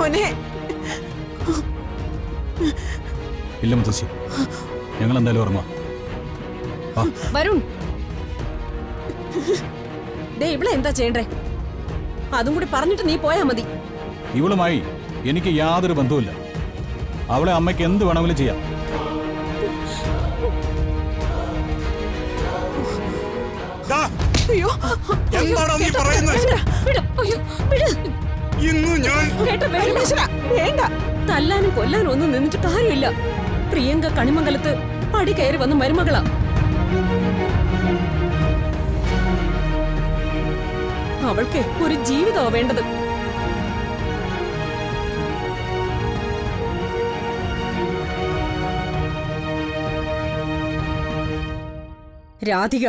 മോനെ. ഇല്ല മുത്തശ്ശി, ഞങ്ങൾ എന്തായാലും ഉറങ്ങാം. വരുൺ, ദേ ഇവിടെ എന്താ ചെയ്യണ്ടേ? അതും കൂടി പറഞ്ഞിട്ട് നീ പോയാ മതി. ഇവളുമായി എനിക്ക് യാതൊരു ബന്ധവുമില്ല. അവളെ അമ്മയ്ക്ക് എന്ത് വേണമെങ്കിലും ചെയ്യാം. അയ്യോ, എന്താണോ നീ പറയുന്നത്? ഇന്ന് ഞാൻ വേണ്ട. തല്ലാനും കൊല്ലാനും ഒന്നും നിന്നിട്ട് കാര്യമില്ല. പ്രിയങ്ക കണിമംഗലത്ത് പടി കയറി വന്ന് മരുമകളാ. അവൾക്ക് ഒരു ജീവിതമാ വേണ്ടത്. രാധിക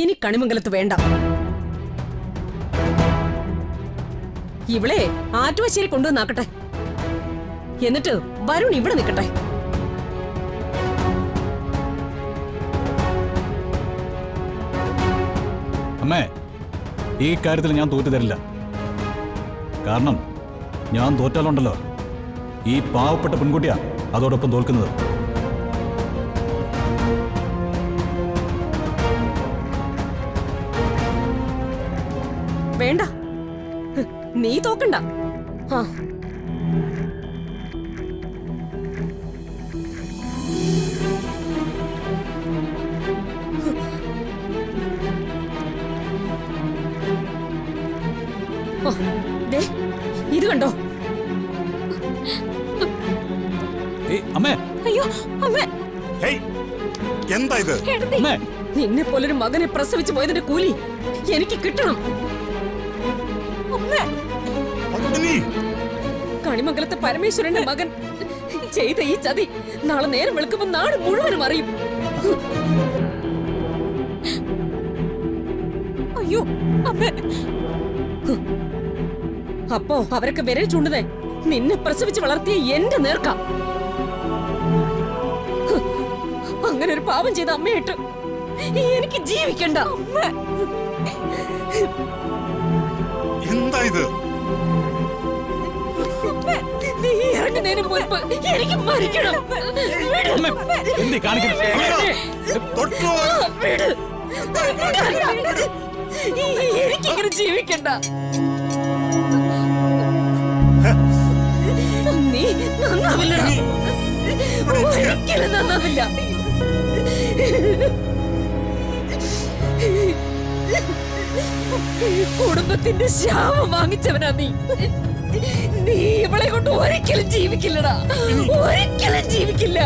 ഇനി കണിമംഗലത്ത് വേണ്ട. ഇവളെ ആറ്റുവശ്ശേരി കൊണ്ടുവന്നാക്കട്ടെ. എന്നിട്ട് വരുൺ ഇവിടെ നിൽക്കട്ടെ. അമ്മേ, ഈ കാര്യത്തിൽ ഞാൻ തോറ്റു തരില്ല. കാരണം ഞാൻ തോറ്റാലുണ്ടല്ലോ, ഈ പാവപ്പെട്ട പെൺകുട്ടിയാ അതോടൊപ്പം തോൽക്കുന്നത്. വേണ്ട, നീ തോക്കണ്ട. ആ ഇത് കണ്ടോ? അമ്മേ, അയ്യോ അമ്മേ, എന്താ ഇത്? അമ്മേ, നിന്നെ പോലൊരു മകനെ പ്രസവിച്ചു പോയതിന്റെ കൂലി എനിക്ക് കിട്ടണം. കണിമംഗലത്തെ പരമേശ്വരന്റെ മകൻ ചെയ്ത ഈ ചതി നാളെ നേരം വെളുക്കുമ്പോ നാട് മുഴുവനും അറിയും. അയ്യോ അമ്മേ. അപ്പോ അവരൊക്കെ വിരൽ ചൂണ്ടുന്നേ നിന്നെ പ്രസവിച്ച് വളർത്തിയ എന്റെ നേർക്ക. അങ്ങനെ ഒരു പാപം ചെയ്ത അമ്മയായിട്ട് എനിക്ക് ജീവിക്കണ്ട. എന്താ ഇത്? നീ ഇറങ്ങുന്നതിന് മുൻപ് എനിക്ക് മരിക്കണം. എനിക്കിങ്ങനെ ജീവിക്കണ്ട. നീ നന്നാവില്ലടാ, ഒരിക്കലും നന്നാവില്ല. കുടുംബത്തിന്റെ ശാപം വാങ്ങിച്ചവനാ നീ. നീ ഇവളെ കൊണ്ട് ഒരിക്കലും ജീവിക്കില്ലടാ, ഒരിക്കലും ജീവിക്കില്ല.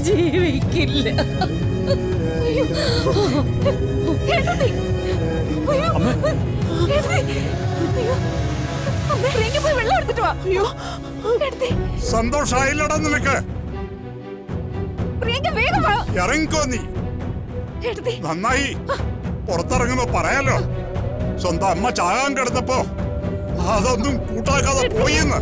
ജീവിക്കില്ല. വെള്ളം എടുത്തിട്ട് വാ. അയ്യോ, സന്തോഷായില്ലടാ നിനക്ക്? ഇറങ്ങിക്കോ നീ. നന്നായി, പുറത്തിറങ്ങുമ്പോ പറയാലോ സ്വന്തം അമ്മ ചാകാൻ കിടന്നപ്പോ അതൊന്നും കൂട്ടാക്കാതെ പോയിന്ന്.